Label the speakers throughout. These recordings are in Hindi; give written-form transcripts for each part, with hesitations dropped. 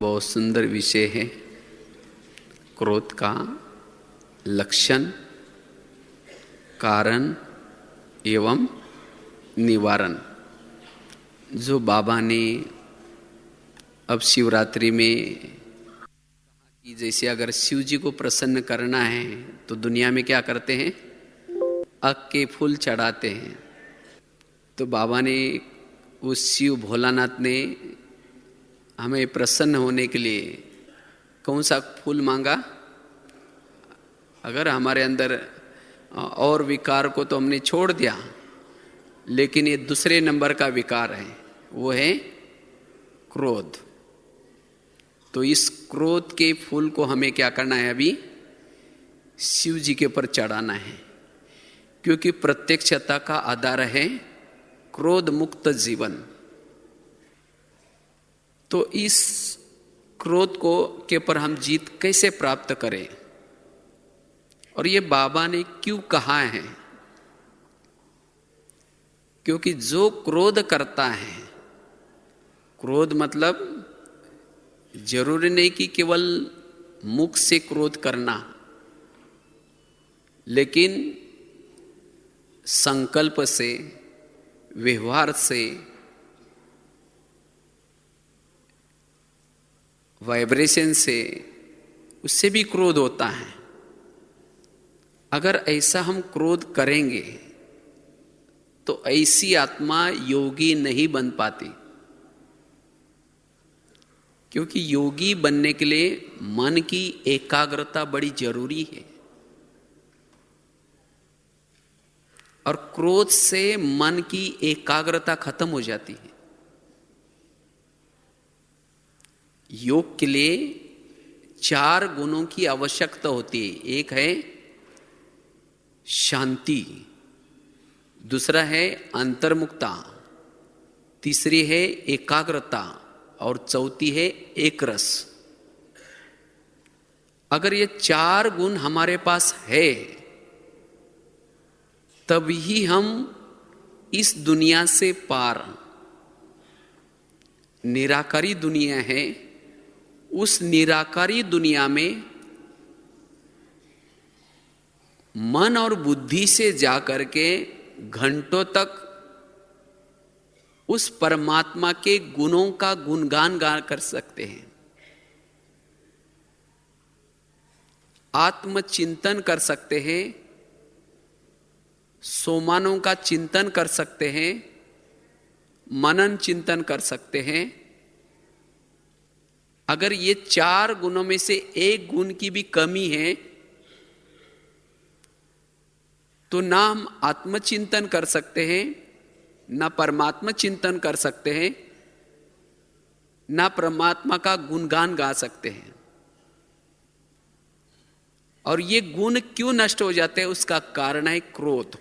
Speaker 1: बहुत सुंदर विषय है। क्रोध का लक्षण, कारण एवं निवारण, जो बाबा ने अब शिवरात्रि में कि जैसे अगर शिव जी को प्रसन्न करना है तो दुनिया में क्या करते हैं, अक के फूल चढ़ाते हैं। तो बाबा ने, उस शिव भोलानाथ ने हमें प्रसन्न होने के लिए कौन सा फूल मांगा? अगर हमारे अंदर और विकार को तो हमने छोड़ दिया, लेकिन ये दूसरे नंबर का विकार है, वो है क्रोध। तो इस क्रोध के फूल को हमें क्या करना है? अभी शिव जी के ऊपर चढ़ाना है, क्योंकि प्रत्यक्षता का आधार है क्रोध मुक्त जीवन। तो इस क्रोध को के ऊपर हम जीत कैसे प्राप्त करें, और ये बाबा ने क्यों कहा है? क्योंकि जो क्रोध करता है, क्रोध मतलब जरूरी नहीं कि केवल मुख से क्रोध करना, लेकिन संकल्प से, व्यवहार से, वाइब्रेशन से, उससे भी क्रोध होता है। अगर ऐसा हम क्रोध करेंगे तो ऐसी आत्मा योगी नहीं बन पाती, क्योंकि योगी बनने के लिए मन की एकाग्रता बड़ी जरूरी है। और क्रोध से मन की एकाग्रता खत्म हो जाती है। योग के लिए 4 गुणों की आवश्यकता होती है। एक है शांति, दूसरा है अंतर्मुखता, तीसरी है एकाग्रता, और चौथी है एक रस। अगर ये 4 गुण हमारे पास है, तभी हम इस दुनिया से पार, निराकारी दुनिया है, उस निराकारी दुनिया में मन और बुद्धि से जाकर के घंटों तक उस परमात्मा के गुणों का गुणगान गा कर सकते हैं, आत्मचिंतन कर सकते हैं, सोमानों का चिंतन कर सकते हैं, मनन चिंतन कर सकते हैं। अगर ये 4 गुणों में से एक गुण की भी कमी है तो ना हम आत्मचिंतन कर सकते हैं, ना परमात्मा चिंतन कर सकते हैं, ना परमात्मा का गुणगान गा सकते हैं। और ये गुण क्यों नष्ट हो जाते हैं? उसका कारण है क्रोध।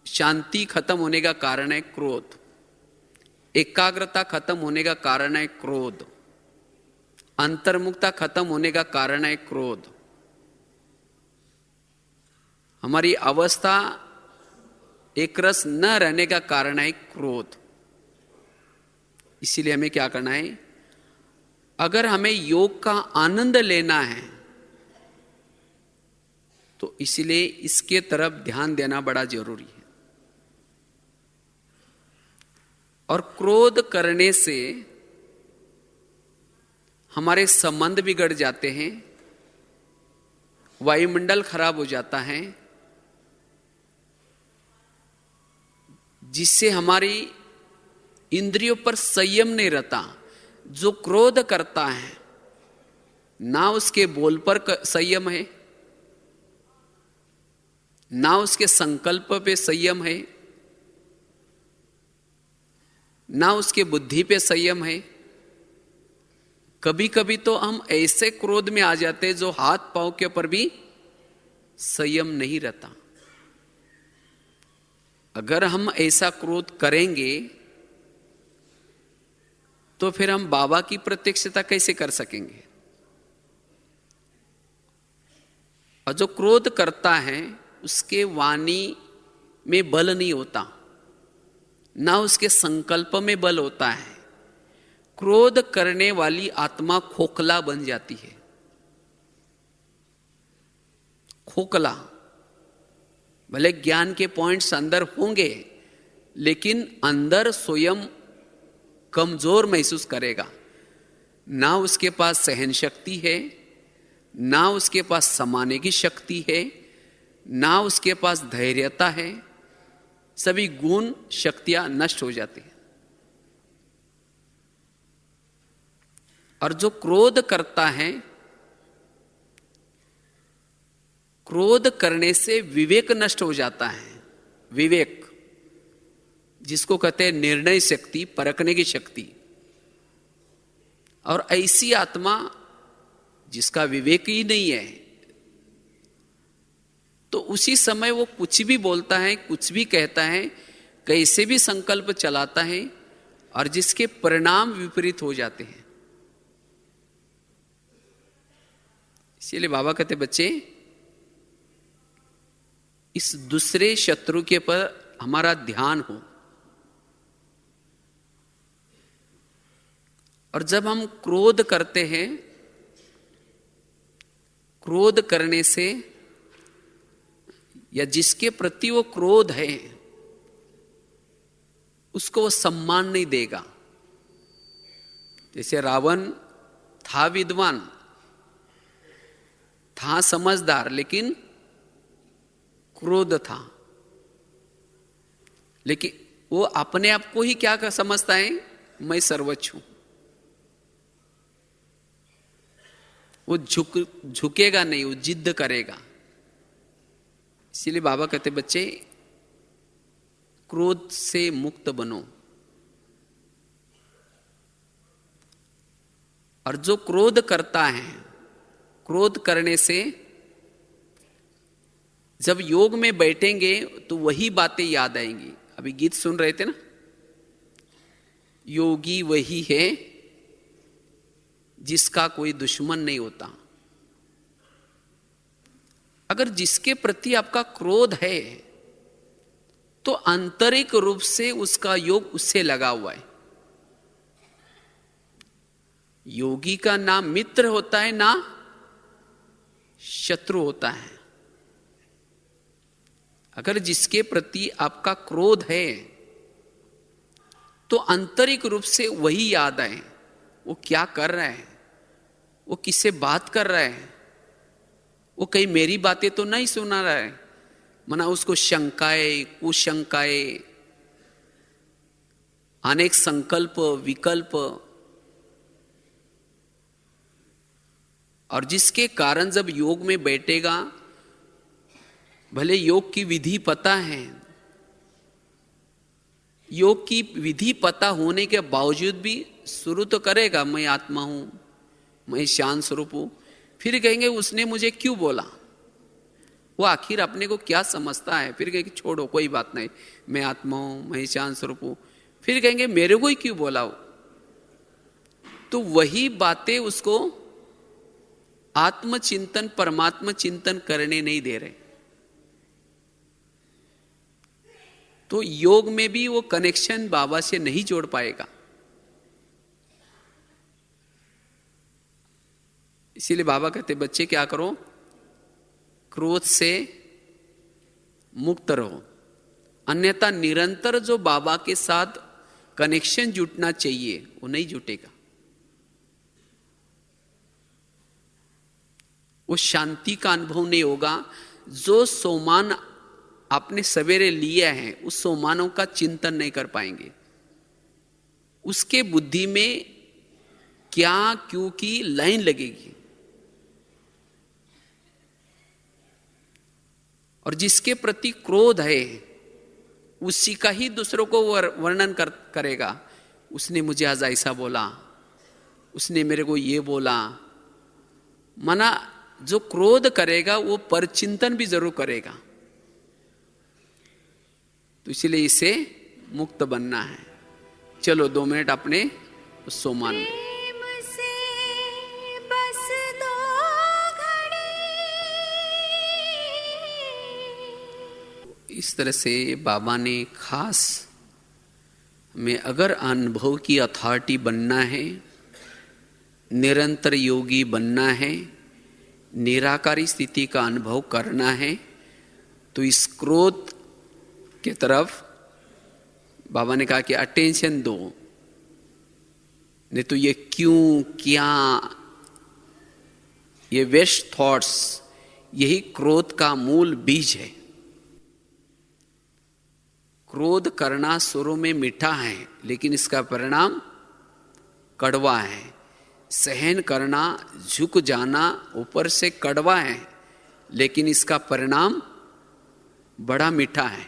Speaker 1: शांति खत्म होने का कारण है क्रोध, एकाग्रता खत्म होने का कारण है क्रोध, अंतर्मुखता खत्म होने का कारण है क्रोध, हमारी अवस्था एक रस न रहने का कारण है क्रोध। इसीलिए हमें क्या करना है? अगर हमें योग का आनंद लेना है तो इसलिए इसके तरफ ध्यान देना बड़ा जरूरी है। और क्रोध करने से हमारे संबंध बिगड़ जाते हैं, वायुमंडल खराब हो जाता है, जिससे हमारी इंद्रियों पर संयम नहीं रहता। जो क्रोध करता है, ना उसके बोल पर संयम है, ना उसके संकल्प पे संयम है, ना उसके बुद्धि पे संयम है। कभी कभी तो हम ऐसे क्रोध में आ जाते हैं जो हाथ पांव के ऊपर भी संयम नहीं रहता। अगर हम ऐसा क्रोध करेंगे तो फिर हम बाबा की प्रत्यक्षता कैसे कर सकेंगे? और जो क्रोध करता है उसके वाणी में बल नहीं होता, ना उसके संकल्प में बल होता है। क्रोध करने वाली आत्मा खोखला बन जाती है। खोखला, भले ज्ञान के पॉइंट्स अंदर होंगे, लेकिन अंदर स्वयं कमजोर महसूस करेगा। ना उसके पास सहन शक्ति है, ना उसके पास समाने की शक्ति है, ना उसके पास धैर्यता है। सभी गुण शक्तियां नष्ट हो जाती हैं। और जो क्रोध करता है, क्रोध करने से विवेक नष्ट हो जाता है। विवेक, जिसको कहते हैं निर्णय शक्ति, परखने की शक्ति। और ऐसी आत्मा जिसका विवेक ही नहीं है, तो उसी समय वो कुछ भी बोलता है, कुछ भी कहता है, कैसे भी संकल्प चलाता है, और जिसके परिणाम विपरीत हो जाते हैं। इसीलिए बाबा कहते बच्चे, इस दूसरे शत्रु के पर हमारा ध्यान हो। और जब हम क्रोध करते हैं, क्रोध करने से, या जिसके प्रति वो क्रोध है उसको वो सम्मान नहीं देगा। जैसे रावण था विद्वान, था समझदार, लेकिन क्रोध था। लेकिन वो अपने आप को ही क्या समझता है, मैं सर्वोच्च हूं। वो झुकेगा नहीं, वो जिद्द करेगा। इसीलिए बाबा कहते बच्चे, क्रोध से मुक्त बनो। और जो क्रोध करता है, क्रोध करने से जब योग में बैठेंगे तो वही बातें याद आएंगी। अभी गीत सुन रहे थे ना, योगी वही है जिसका कोई दुश्मन नहीं होता। अगर जिसके प्रति आपका क्रोध है, तो आंतरिक रूप से उसका योग उससे लगा हुआ है। योगी का ना मित्र होता है, ना शत्रु होता है। अगर जिसके प्रति आपका क्रोध है, तो आंतरिक रूप से वही याद आए। वो क्या कर रहा है, वो किससे बात कर रहा है, वो कहीं मेरी बातें तो नहीं सुना रहा है। मना उसको शंकाएं, कुशंकाएं, अनेक संकल्प विकल्प, और जिसके कारण जब योग में बैठेगा, भले योग की विधि पता है, योग की विधि पता होने के बावजूद भी शुरू तो करेगा, मैं आत्मा हूं, मैं शांत स्वरूप हूं। फिर कहेंगे उसने मुझे क्यों बोला। वो आखिर अपने को क्या समझता है। फिर कहेंगे छोड़ो, कोई बात नहीं, मैं आत्मा हूं, मैं शांत स्वरूप हूं। फिर कहेंगे मेरे को ही क्यों बोला हो। तो वही बातें उसको आत्मचिंतन, परमात्मा चिंतन करने नहीं दे रहे। तो योग में भी वो कनेक्शन बाबा से नहीं जोड़ पाएगा। इसीलिए बाबा कहते बच्चे क्या करो, क्रोध से मुक्त रहो, अन्यथा निरंतर जो बाबा के साथ कनेक्शन जुटना चाहिए वो नहीं जुटेगा। वो शांति का अनुभव नहीं होगा। जो सोमान आपने सवेरे लिया है, उस सोमानों का चिंतन नहीं कर पाएंगे। उसके बुद्धि में क्या क्यों की लाइन लगेगी। और जिसके प्रति क्रोध है, उसी का ही दूसरों को वर्णन करेगा। उसने मुझे आज ऐसा बोला, उसने मेरे को ये बोला। मना जो क्रोध करेगा वो परचिंतन भी जरूर करेगा। तो इसलिए इसे मुक्त बनना है। चलो 2 मिनट अपने सोमान में इस तरह से बाबा ने खास में अगर अनुभव की अथॉरिटी बनना है, निरंतर योगी बनना है, निराकारी स्थिति का अनुभव करना है, तो इस क्रोध के तरफ बाबा ने कहा कि अटेंशन दो। नहीं तो ये क्यों, क्या, ये वेस्ट थॉट्स, यही क्रोध का मूल बीज है। क्रोध करना शुरू में मीठा है, लेकिन इसका परिणाम कड़वा है। सहन करना, झुक जाना ऊपर से कड़वा है, लेकिन इसका परिणाम बड़ा मीठा है।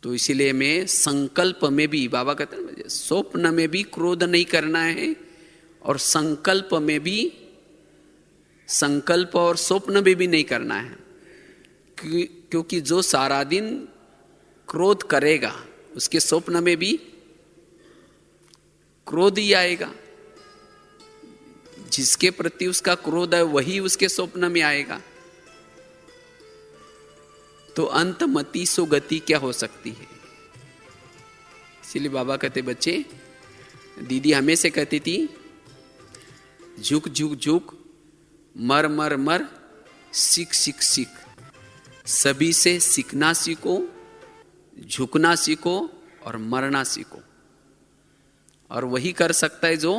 Speaker 1: तो इसीलिए मैं संकल्प में भी, बाबा कहते हैं स्वप्न में भी क्रोध नहीं करना है, और संकल्प में भी, संकल्प और स्वप्न में भी नहीं करना है। क्योंकि जो सारा दिन क्रोध करेगा उसके स्वप्न में भी क्रोध ही आएगा। जिसके प्रति उसका क्रोध है वही उसके स्वप्न में आएगा। तो अंतमति सुगति क्या हो सकती है? इसलिए बाबा कहते, बच्चे, दीदी हमेशा कहती थी, झुक झुक झुक, मर मर मर, सीख सीख सीख। सभी से सीखना सीखो, झुकना सीखो और मरना सीखो। और वही कर सकता है जो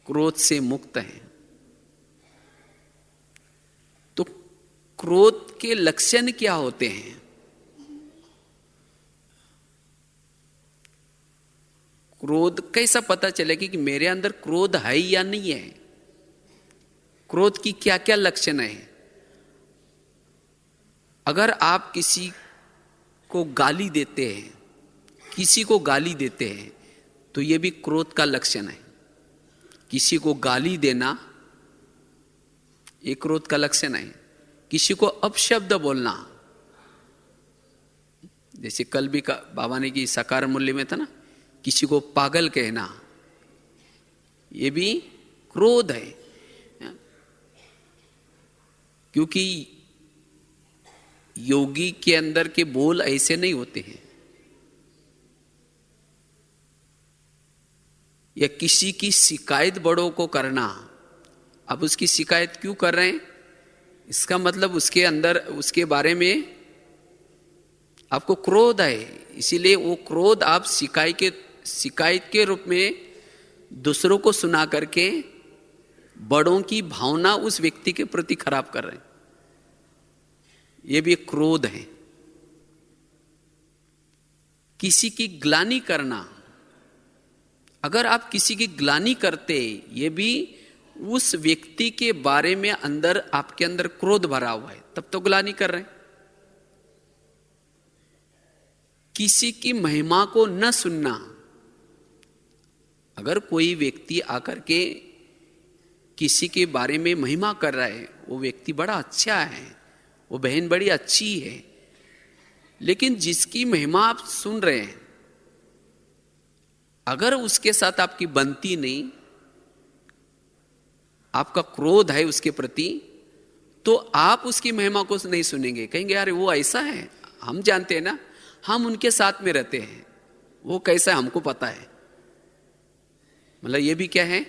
Speaker 1: क्रोध से मुक्त है। तो क्रोध के लक्षण क्या होते हैं? क्रोध कैसा पता चलेगा कि मेरे अंदर क्रोध है या नहीं है? क्रोध की क्या क्या लक्षण है? अगर आप किसी को गाली देते हैं, किसी को गाली देते हैं, तो यह भी क्रोध का लक्षण है। किसी को गाली देना एक क्रोध का लक्षण है। किसी को अपशब्द बोलना, जैसे कल भी बाबा ने की साकार मूल्य में था ना, किसी को पागल कहना, ये भी क्रोध है। क्योंकि योगी के अंदर के बोल ऐसे नहीं होते हैं। या किसी की शिकायत बड़ों को करना, अब उसकी शिकायत क्यों कर रहे हैं? इसका मतलब उसके अंदर, उसके बारे में आपको क्रोध है। इसीलिए वो क्रोध आप शिकायत के रूप में दूसरों को सुना करके बड़ों की भावना उस व्यक्ति के प्रति खराब कर रहे हैं। यह भी एक क्रोध है। किसी की ग्लानि करना, अगर आप किसी की ग्लानि करते, ये भी उस व्यक्ति के बारे में अंदर आपके अंदर क्रोध भरा हुआ है, तब तो ग्लानि कर रहे हैं। किसी की महिमा को न सुनना, अगर कोई व्यक्ति आकर के किसी के बारे में महिमा कर रहा है, वो व्यक्ति बड़ा अच्छा है, वो बहन बड़ी अच्छी है, लेकिन जिसकी महिमा आप सुन रहे हैं, अगर उसके साथ आपकी बनती नहीं, आपका क्रोध है उसके प्रति, तो आप उसकी महिमा को नहीं सुनेंगे। कहेंगे यार वो ऐसा है, हम जानते हैं ना, हम उनके साथ में रहते हैं, वो कैसा है हमको पता है। मतलब ये भी क्या है?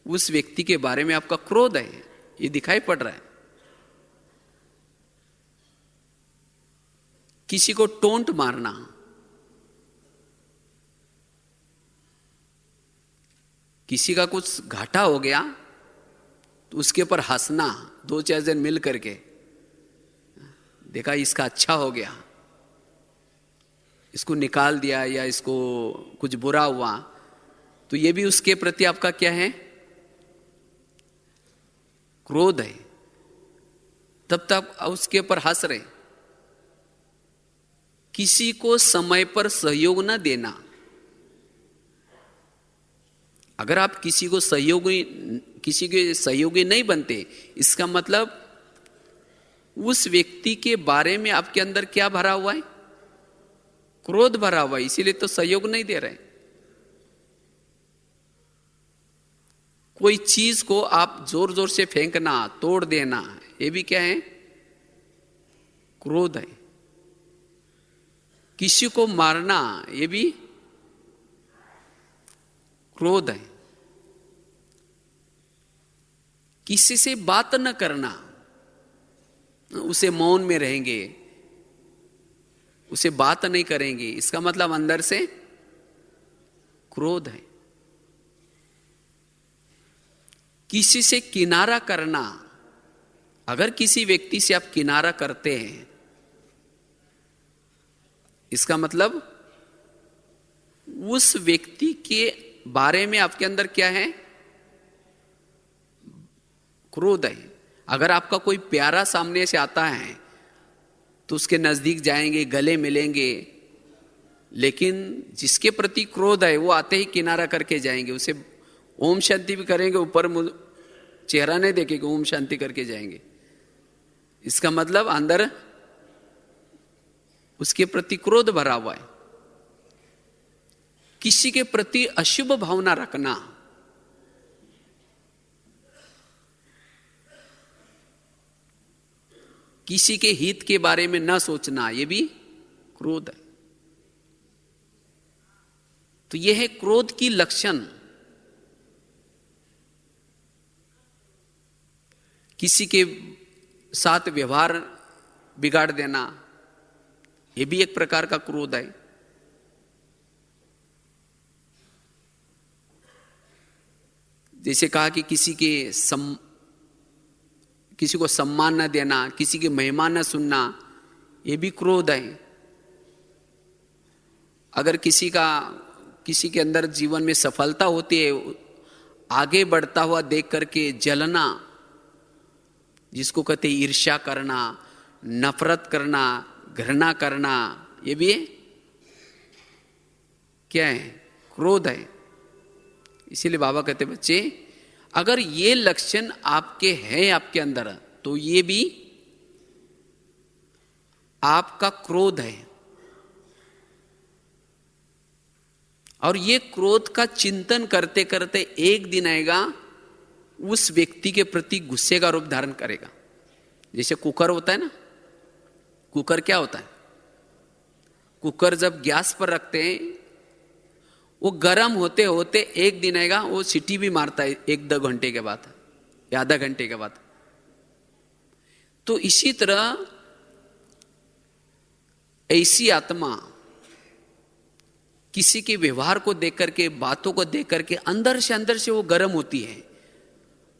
Speaker 1: उस व्यक्ति के बारे में आपका क्रोध है, ये दिखाई पड़ रहा है। किसी को टोंट मारना, किसी का कुछ घाटा हो गया तो उसके ऊपर हंसना, दो चार जन मिल करके, देखा इसका अच्छा हो गया, इसको निकाल दिया या इसको कुछ बुरा हुआ, तो ये भी उसके प्रति आपका क्या है? क्रोध है। तब तक उसके ऊपर हंस रहे। किसी को समय पर सहयोग न देना, अगर आप किसी के सहयोगी नहीं बनते, इसका मतलब उस व्यक्ति के बारे में आपके अंदर क्या भरा हुआ है? क्रोध भरा हुआ है, इसीलिए तो सहयोग नहीं दे रहे। कोई चीज को आप जोर जोर से फेंकना, तोड़ देना, ये भी क्या है? क्रोध है। किसी को मारना ये भी क्रोध है। किसी से बात न करना, उसे मौन में रहेंगे, उसे बात नहीं करेंगे, इसका मतलब अंदर से क्रोध है। किसी से किनारा करना, अगर किसी व्यक्ति से आप किनारा करते हैं, इसका मतलब उस व्यक्ति के बारे में आपके अंदर क्या है? क्रोध है। अगर आपका कोई प्यारा सामने से आता है तो उसके नजदीक जाएंगे, गले मिलेंगे, लेकिन जिसके प्रति क्रोध है वो आते ही किनारा करके जाएंगे, उसे ओम शांति भी करेंगे, ऊपर चेहरा नहीं देखेंगे, ओम शांति करके जाएंगे। इसका मतलब अंदर उसके प्रति क्रोध भरा हुआ है। किसी के प्रति अशुभ भावना रखना, किसी के हित के बारे में न सोचना, यह भी क्रोध है। तो यह है क्रोध की लक्षण। किसी के साथ व्यवहार बिगाड़ देना, यह भी एक प्रकार का क्रोध है। जैसे कहा कि किसी को सम्मान न देना, किसी की महिमा न सुनना, यह भी क्रोध है। अगर किसी के अंदर जीवन में सफलता होती है, आगे बढ़ता हुआ देख करके जलना, जिसको कहते हैं ईर्ष्या करना, नफरत करना, घृणा करना, ये भी क्या है? क्रोध है। इसीलिए बाबा कहते बच्चे, अगर ये लक्षण आपके हैं आपके अंदर, तो ये भी आपका क्रोध है। और ये क्रोध का चिंतन करते करते एक दिन आएगा, उस व्यक्ति के प्रति गुस्से का रूप धारण करेगा। जैसे कुकर होता है ना, कुकर क्या होता है? कुकर जब गैस पर रखते हैं, वो गर्म होते होते एक दिन आएगा, वो सीटी भी मारता है 1-2 घंटे के बाद या आधा घंटे के बाद। तो इसी तरह ऐसी आत्मा किसी के व्यवहार को देख करके, बातों को देख करके अंदर से वो गर्म होती है,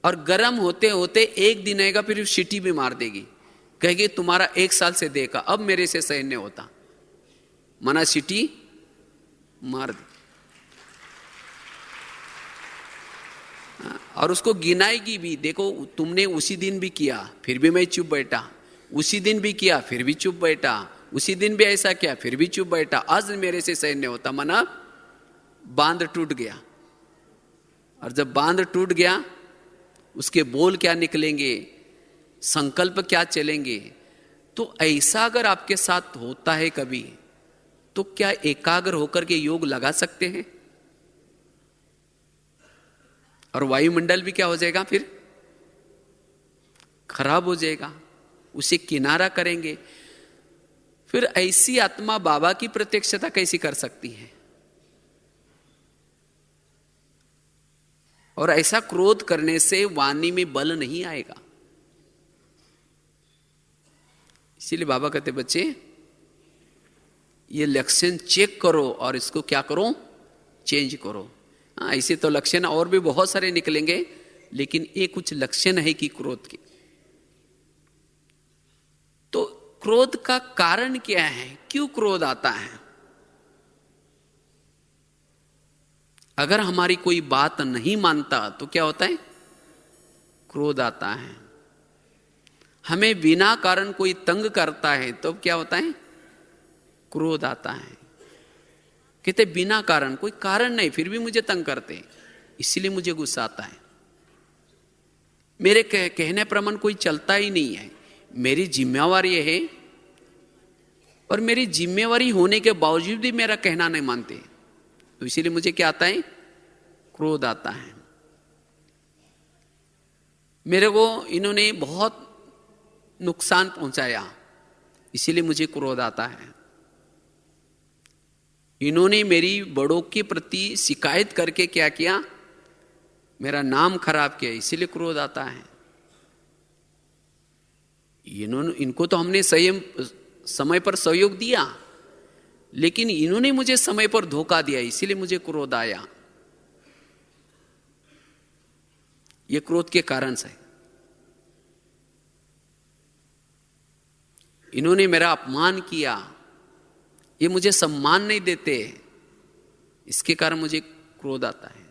Speaker 1: और गर्म होते होते एक दिन आएगा, फिर सीटी भी मार देगी, कहेगी तुम्हारा 1 साल से देखा, अब मेरे से सहन नहीं होता, मना सीटी मार दी। और उसको गिनाएगी भी, देखो तुमने उसी दिन भी किया, फिर भी मैं चुप बैठा, उसी दिन भी किया, फिर भी चुप बैठा, उसी दिन भी ऐसा किया, फिर भी चुप बैठा, आज मेरे से सहन नहीं होता, मना बांध टूट गया। और जब बांध टूट गया, उसके बोल क्या निकलेंगे, संकल्प क्या चलेंगे। तो ऐसा अगर आपके साथ होता है कभी, तो क्या एकाग्र होकर के योग लगा सकते हैं? और वायुमंडल भी क्या हो जाएगा, फिर खराब हो जाएगा, उसे किनारा करेंगे। फिर ऐसी आत्मा बाबा की प्रत्यक्षता कैसी कर सकती है? और ऐसा क्रोध करने से वाणी में बल नहीं आएगा। इसीलिए बाबा कहते बच्चे, ये लक्षण चेक करो और इसको क्या करो, चेंज करो। ऐसे तो लक्षण और भी बहुत सारे निकलेंगे, लेकिन ये कुछ लक्षण है कि क्रोध के। तो क्रोध का कारण क्या है, क्यों क्रोध आता है? अगर हमारी कोई बात नहीं मानता तो क्या होता है, क्रोध आता है। हमें बिना कारण कोई तंग करता है तो क्या होता है, क्रोध आता है। कहते बिना कारण, कोई कारण नहीं, फिर भी मुझे तंग करते, इसलिए मुझे गुस्सा आता है। मेरे कहने प्रमाण कोई चलता ही नहीं है, मेरी जिम्मेवारी है, और मेरी जिम्मेवारी होने के बावजूद भी मेरा कहना नहीं मानते, तो इसीलिए मुझे क्या आता है, क्रोध आता है। मेरे को इन्होंने बहुत नुकसान पहुंचाया, इसीलिए मुझे क्रोध आता है। इन्होंने मेरी बड़ों के प्रति शिकायत करके क्या किया, मेरा नाम खराब किया, इसीलिए क्रोध आता है। इनको तो हमने समय पर सहयोग दिया, लेकिन इन्होंने मुझे समय पर धोखा दिया, इसीलिए मुझे क्रोध आया। ये क्रोध के कारण से। इन्होंने मेरा अपमान किया, ये मुझे सम्मान नहीं देते, इसके कारण मुझे क्रोध आता है।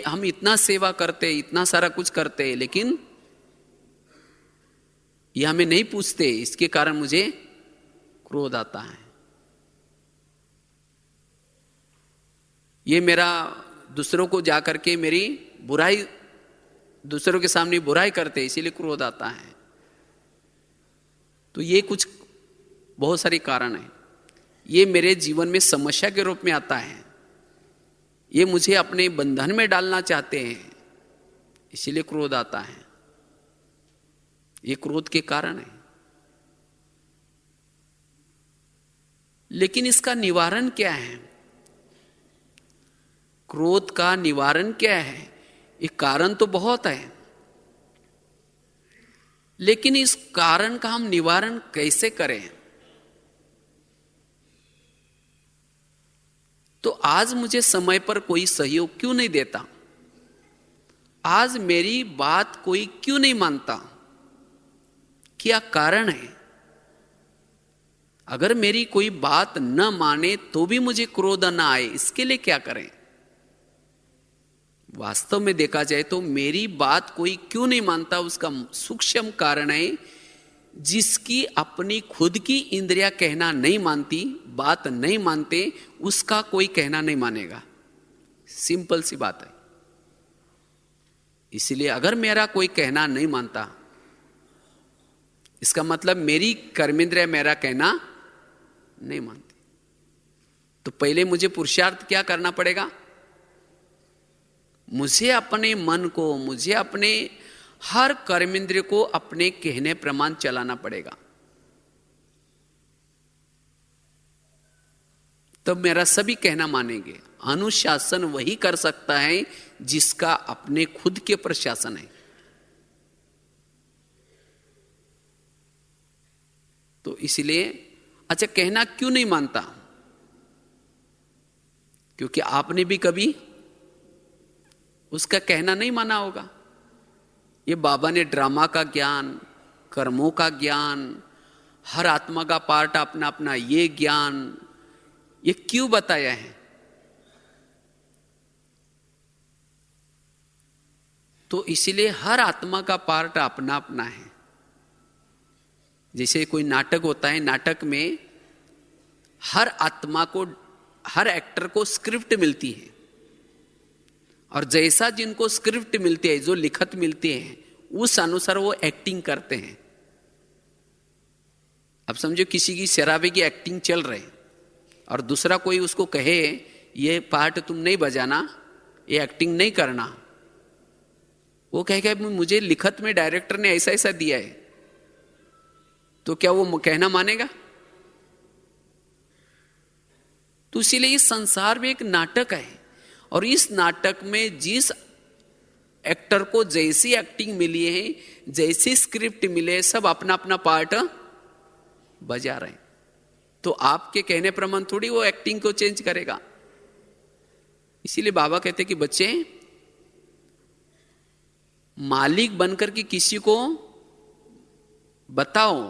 Speaker 1: हम इतना सेवा करते, इतना सारा कुछ करते, लेकिन ये हमें नहीं पूछते, इसके कारण मुझे क्रोध आता है। ये मेरा दूसरों को जाकर के मेरी बुराई, दूसरों के सामने बुराई करते, इसीलिए क्रोध आता है। तो ये कुछ बहुत सारे कारण है। ये मेरे जीवन में समस्या के रूप में आता है। ये मुझे अपने बंधन में डालना चाहते हैं, इसीलिए क्रोध आता है। ये क्रोध के कारण है। लेकिन इसका निवारण क्या है? क्रोध का निवारण क्या है? एक कारण तो बहुत है, लेकिन इस कारण का हम निवारण कैसे करें? तो आज मुझे समय पर कोई सहयोग क्यों नहीं देता? आज मेरी बात कोई क्यों नहीं मानता? क्या कारण है? अगर मेरी कोई बात न माने तो भी मुझे क्रोध न आए, इसके लिए क्या करें? वास्तव में देखा जाए तो मेरी बात कोई क्यों नहीं मानता, उसका सूक्ष्म कारण है जिसकी अपनी खुद की इंद्रियां कहना नहीं मानती, बात नहीं मानते, उसका कोई कहना नहीं मानेगा। सिंपल सी बात है। इसलिए अगर मेरा कोई कहना नहीं मानता, इसका मतलब मेरी कर्मेंद्रिय मेरा कहना नहीं मानती। तो पहले मुझे पुरुषार्थ क्या करना पड़ेगा? मुझे अपने मन को, मुझे अपने हर कर्मेंद्रिय को अपने कहने प्रमाण चलाना पड़ेगा। तब मेरा सभी कहना मानेंगे। अनुशासन वही कर सकता है जिसका अपने खुद के प्रशासन है। तो इसलिए अच्छा, कहना क्यों नहीं मानता? क्योंकि आपने भी कभी उसका कहना नहीं माना होगा। ये बाबा ने ड्रामा का ज्ञान, कर्मों का ज्ञान, हर आत्मा का पार्ट अपना अपना ये ज्ञान, ये क्यों बताया है? तो इसीलिए हर आत्मा का पार्ट अपना अपना है। जैसे कोई नाटक होता है, नाटक में हर आत्मा को, हर एक्टर को स्क्रिप्ट मिलती है, और जैसा जिनको स्क्रिप्ट मिलती है, जो लिखत मिलती है, उस अनुसार वो एक्टिंग करते हैं। अब समझो किसी की शराबी की एक्टिंग चल रही और दूसरा कोई उसको कहे ये पार्ट तुम नहीं बजाना, ये एक्टिंग नहीं करना, वो कहेगा मुझे लिखत में डायरेक्टर ने ऐसा ऐसा दिया है, तो क्या वो कहना मानेगा? तो इसीलिए इस संसार में एक नाटक है, और इस नाटक में जिस एक्टर को जैसी एक्टिंग मिली है, जैसी स्क्रिप्ट मिले, सब अपना अपना पार्ट बजा रहे हैं। तो आपके कहने प्रमाण थोड़ी वो एक्टिंग को चेंज करेगा। इसीलिए बाबा कहते कि बच्चे, मालिक बनकर के किसी को बताओ,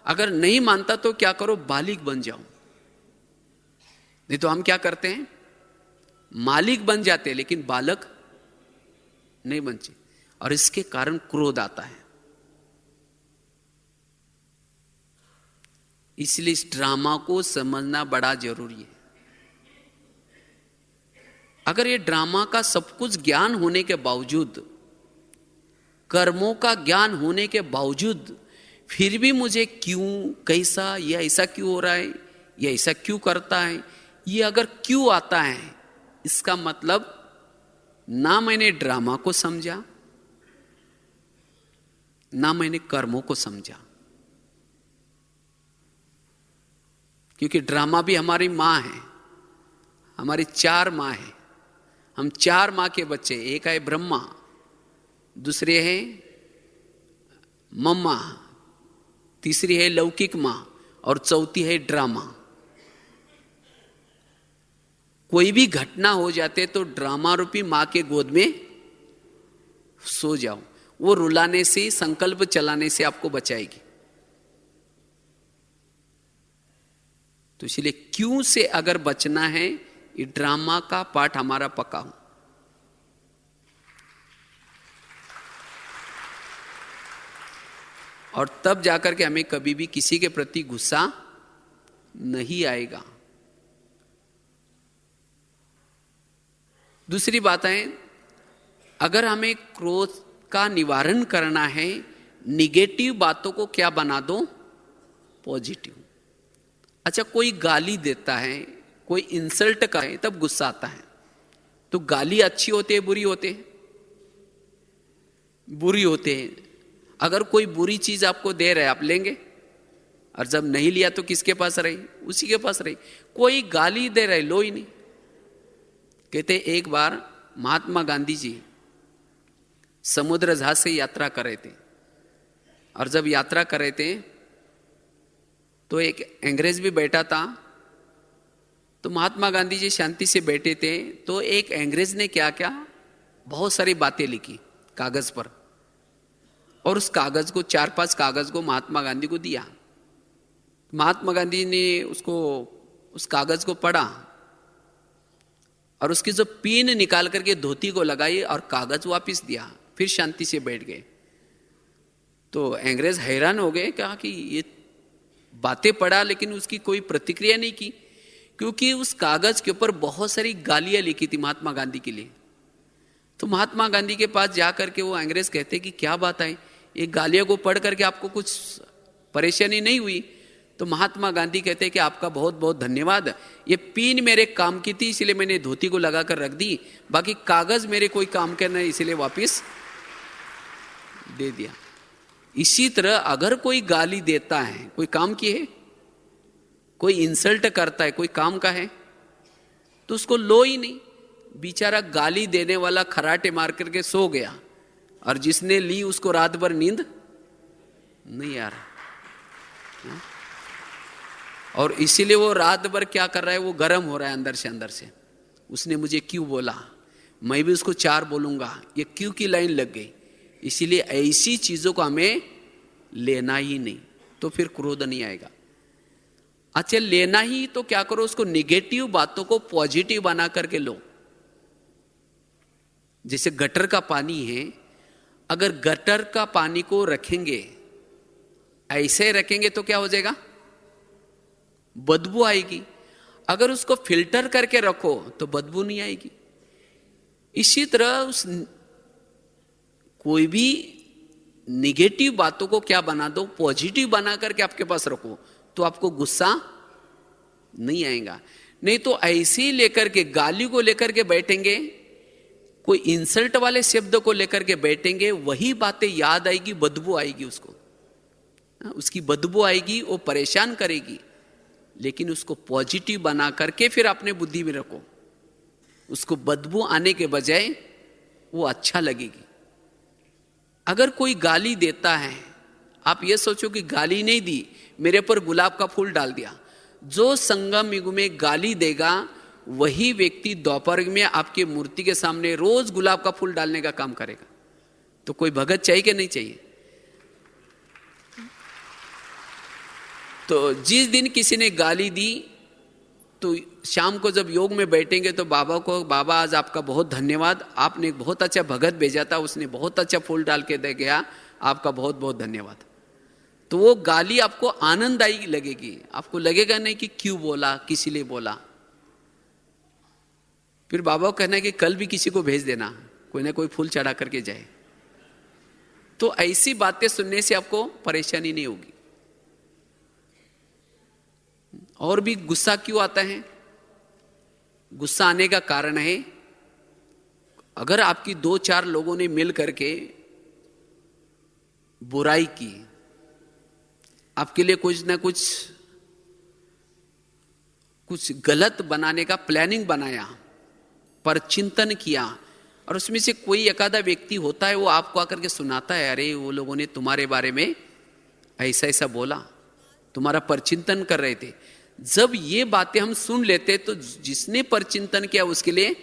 Speaker 1: अगर नहीं मानता तो क्या करो, बालिक बन जाओ। नहीं तो हम क्या करते हैं, मालिक बन जाते लेकिन बालक नहीं बनते, और इसके कारण क्रोध आता है। इसलिए इस ड्रामा को समझना बड़ा जरूरी है। अगर ये ड्रामा का सब कुछ ज्ञान होने के बावजूद, कर्मों का ज्ञान होने के बावजूद, फिर भी मुझे क्यों, कैसा, ये ऐसा क्यों हो रहा है, ये ऐसा क्यों करता है, ये अगर क्यों आता है, इसका मतलब ना मैंने ड्रामा को समझा, ना मैंने कर्मों को समझा। क्योंकि ड्रामा भी हमारी माँ है, हमारी 4 माँ है। हम 4 माँ के बच्चे, एक है ब्रह्मा, दूसरे है मम्मा, तीसरी है लौकिक माँ और चौथी है ड्रामा। कोई भी घटना हो जाते तो ड्रामा रूपी माँ के गोद में सो जाओ, वो रुलाने से, संकल्प चलाने से आपको बचाएगी। तो इसलिए क्यों से अगर बचना है, ये ड्रामा का पाठ हमारा पक्का हो। और तब जाकर के हमें कभी भी किसी के प्रति गुस्सा नहीं आएगा। दूसरी बात है, अगर हमें क्रोध का निवारण करना है, निगेटिव बातों को क्या बना दो, पॉजिटिव। अच्छा, कोई गाली देता है, कोई इंसल्ट का है, तब गुस्सा आता है। तो गाली अच्छी होती है, बुरी होते है? बुरी होते हैं। अगर कोई बुरी चीज आपको दे रहा है, आप लेंगे? और जब नहीं लिया तो किसके पास रही? उसी के पास रही। कोई गाली दे रहा है, लो ही नहीं। कहते एक बार महात्मा गांधी जी समुद्र जहाज से यात्रा कर रहे थे, और जब यात्रा कर रहे थे तो एक अंग्रेज भी बैठा था। तो महात्मा गांधी जी शांति से बैठे थे, तो एक अंग्रेज ने क्या क्या बहुत सारी बातें लिखी कागज पर, और उस कागज को 4-5 कागज को महात्मा गांधी को दिया। महात्मा गांधी ने उस कागज को पढ़ा और उसकी जो पिन निकाल करके धोती को लगाई और कागज वापस दिया, फिर शांति से बैठ गए। तो अंग्रेज हैरान हो गए, कहा कि ये बातें पढ़ा लेकिन उसकी कोई प्रतिक्रिया नहीं की, क्योंकि उस कागज के ऊपर बहुत सारी गालियां लिखी थी महात्मा गांधी के लिए। तो महात्मा गांधी के पास जाकर के वो अंग्रेज कहते कि क्या बात है, ये गालियों को पढ़ करके आपको कुछ परेशानी नहीं हुई? तो महात्मा गांधी कहते कि आपका बहुत बहुत धन्यवाद, ये पिन मेरे काम की थी इसलिए मैंने धोती को लगा कर रख दी, बाकी कागज मेरे कोई काम के नहीं इसलिए वापिस दे दिया। इसी तरह अगर कोई गाली देता है, कोई काम की है, कोई इंसल्ट करता है, कोई काम का है, तो उसको लो ही नहीं। बेचारा गाली देने वाला खराटे मार करके सो गया, और जिसने ली उसको रात भर नींद नहीं आ रहा। और इसीलिए वो रात भर क्या कर रहा है, वो गर्म हो रहा है अंदर से। उसने मुझे क्यों बोला, मैं भी उसको 4 बोलूंगा, ये क्यों की लाइन लग गई। इसीलिए ऐसी चीजों को हमें लेना ही नहीं, तो फिर क्रोध नहीं आएगा। अच्छा, लेना ही तो क्या करो, उसको निगेटिव बातों को पॉजिटिव बना करके लो। जैसे गटर का पानी है, अगर गटर का पानी को रखेंगे, ऐसे रखेंगे तो क्या हो जाएगा, बदबू आएगी। अगर उसको फिल्टर करके रखो तो बदबू नहीं आएगी। इसी तरह कोई भी निगेटिव बातों को क्या बना दो, पॉजिटिव बना करके आपके पास रखो, तो आपको गुस्सा नहीं आएगा। नहीं तो ऐसे ही लेकर के, गाली को लेकर के बैठेंगे, कोई इंसल्ट वाले शब्द को लेकर के बैठेंगे, वही बातें याद आएगी, बदबू आएगी, उसकी बदबू आएगी, वो परेशान करेगी। लेकिन उसको पॉजिटिव बना करके फिर अपने बुद्धि में रखो, उसको बदबू आने के बजाय वो अच्छा लगेगी। अगर कोई गाली देता है, आप ये सोचो कि गाली नहीं दी, मेरे पर गुलाब का फूल डाल दिया। जो संगम युग में गाली देगा, वही व्यक्ति दोपहर में आपके मूर्ति के सामने रोज गुलाब का फूल डालने का काम करेगा। तो कोई भगत चाहिए कि नहीं चाहिए? तो जिस दिन किसी ने गाली दी, तो शाम को जब योग में बैठेंगे तो बाबा को, बाबा आज आपका बहुत धन्यवाद, आपने बहुत अच्छा भगत भेजा था, उसने बहुत अच्छा फूल डाल के दे गया, आपका बहुत बहुत धन्यवाद। तो वो गाली आपको आनंददायी लगेगी, आपको लगेगा नहीं कि क्यों बोला, किसी लिए बोला। फिर बाबा को कहना है कि कल भी किसी को भेज देना, कोई ना कोई फूल चढ़ा करके जाए। तो ऐसी बातें सुनने से आपको परेशानी नहीं होगी। और भी गुस्सा क्यों आता है? गुस्सा आने का कारण है, अगर आपकी 2-4 लोगों ने मिल करके बुराई की, आपके लिए कुछ ना कुछ कुछ गलत बनाने का प्लानिंग बनाया, पर चिंतन किया, और उसमें से कोई एकाधा व्यक्ति होता है वो आपको आकर के सुनाता है, अरे वो लोगों ने तुम्हारे बारे में ऐसा ऐसा बोला, तुम्हारा परचिंतन कर रहे थे। जब ये बातें हम सुन लेते तो जिसने परचिंतन किया उसके लिए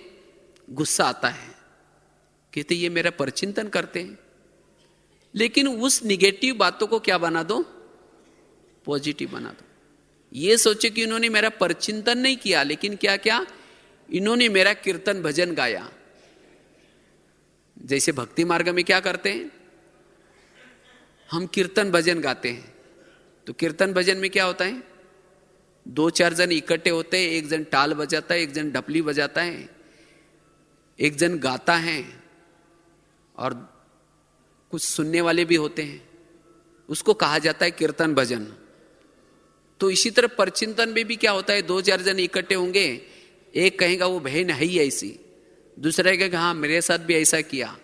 Speaker 1: गुस्सा आता है, कहते ये मेरा परचिंतन करते हैं। लेकिन उस निगेटिव बातों को क्या बना दो, पॉजिटिव बना दो। ये सोचे कि इन्होंने मेरा परचिंतन नहीं किया, लेकिन क्या क्या, इन्होंने मेरा कीर्तन भजन गाया। जैसे भक्ति मार्ग में क्या करते हैं, हम कीर्तन भजन गाते हैं। तो कीर्तन भजन में क्या होता है, 2-4 जन इकट्ठे होते हैं, एक जन टाल बजाता है, एक जन डपली बजाता है, एक जन गाता है, और कुछ सुनने वाले भी होते हैं। उसको कहा जाता है कीर्तन भजन। तो इसी तरह परचिंतन में भी क्या होता है, 2-4 जन इकट्ठे होंगे, एक कहेगा वो बहन है ही ऐसी, दूसरा कहेगा हाँ मेरे साथ भी ऐसा किया,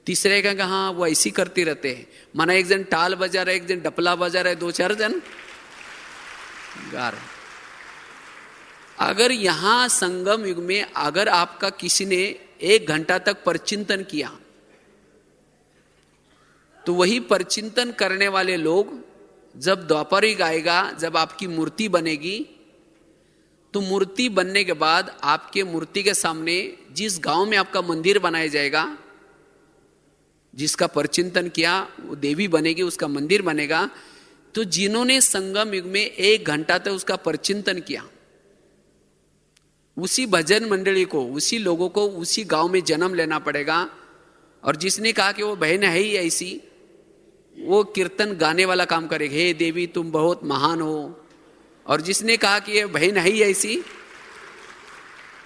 Speaker 1: तीसरे कहेगा हाँ वो ऐसी करती रहते हैं। माना एक जन टाल बजा रहा है, एक जन डपला बजा रहा है, 2-4 जन गा रहे। अगर यहां संगम युग में अगर आपका किसी ने 1 घंटा तक परचिंतन किया, तो वही परचिंतन करने वाले लोग जब द्वापर युग आएगा, जब आपकी मूर्ति बनेगी, तो मूर्ति बनने के बाद आपके मूर्ति के सामने जिस गांव में आपका मंदिर बनाया जाएगा, जिसका परचिंतन किया वो देवी बनेगी, उसका मंदिर बनेगा। तो जिन्होंने संगम युग में 1 घंटा तक उसका परचिंतन किया, उसी भजन मंडली को, उसी लोगों को उसी गांव में जन्म लेना पड़ेगा। और जिसने कहा कि वो बहन है ही ऐसी, वो कीर्तन गाने वाला काम करेगा, हे देवी तुम बहुत महान हो। और जिसने कहा कि ये बहन है ही ऐसी,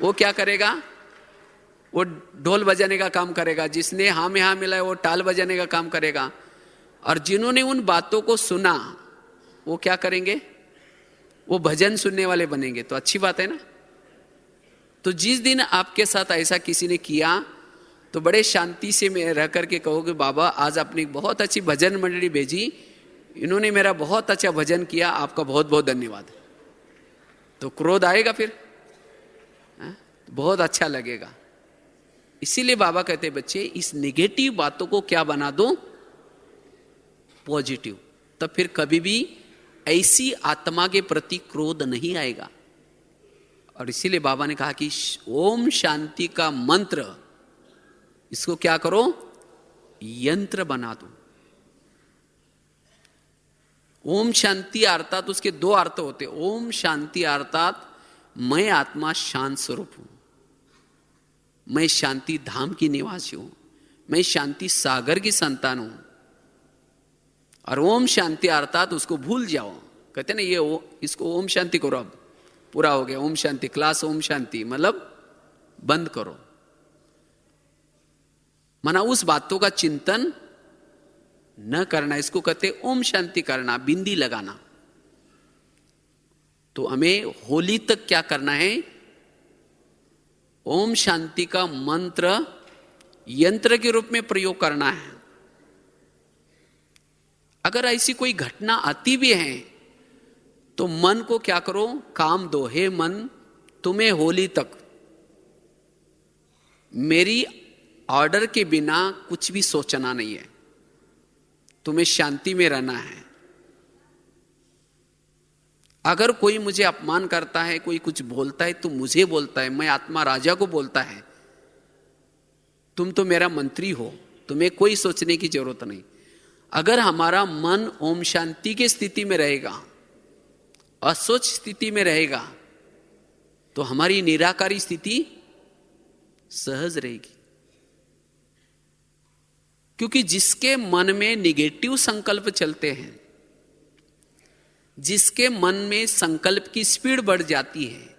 Speaker 1: वो क्या करेगा, वो ढोल बजाने का काम करेगा। जिसने हाँ में हाँ मिला है वो टाल बजाने का काम करेगा। और जिन्होंने उन बातों को सुना वो क्या करेंगे, वो भजन सुनने वाले बनेंगे। तो अच्छी बात है ना। तो जिस दिन आपके साथ ऐसा किसी ने किया, तो बड़े शांति से मैं रह करके कहोगे बाबा आज आपने बहुत अच्छी भजन मंडली भेजी, इन्होंने मेरा बहुत अच्छा भजन किया, आपका बहुत बहुत धन्यवाद। तो क्रोध आएगा फिर, बहुत अच्छा लगेगा। इसीलिए बाबा कहते बच्चे इस नेगेटिव बातों को क्या बना दो, पॉजिटिव। तब फिर कभी भी ऐसी आत्मा के प्रति क्रोध नहीं आएगा। और इसीलिए बाबा ने कहा कि ओम शांति का मंत्र, इसको क्या करो, यंत्र बना दो। ओम शांति अर्थात उसके 2 अर्थ होते। ओम शांति अर्थात मैं आत्मा शांत स्वरूप हूं, मैं शांति धाम की निवासी हूं, मैं शांति सागर की संतान हूं। और ओम शांति अर्थात उसको भूल जाओ। कहते ना ये इसको ओम शांति करो, अब पूरा हो गया ओम शांति क्लास, ओम शांति मतलब बंद करो। माना उस बातों का चिंतन न करना, इसको कहते ओम शांति करना, बिंदी लगाना। तो हमें होली तक क्या करना है, ओम शांति का मंत्र यंत्र के रूप में प्रयोग करना है। अगर ऐसी कोई घटना आती भी है तो मन को क्या करो, काम दो, हे मन तुम्हें होली तक मेरी ऑर्डर के बिना कुछ भी सोचना नहीं है, तुम्हें शांति में रहना है। अगर कोई मुझे अपमान करता है, कोई कुछ बोलता है तो मुझे बोलता है, मैं आत्मा राजा को बोलता है, तुम तो मेरा मंत्री हो, तुम्हें कोई सोचने की जरूरत नहीं। अगर हमारा मन ओम शांति की स्थिति में रहेगा, असोच स्थिति में रहेगा, तो हमारी निराकारी स्थिति सहज रहेगी। क्योंकि जिसके मन में निगेटिव संकल्प चलते हैं, जिसके मन में संकल्प की स्पीड बढ़ जाती है,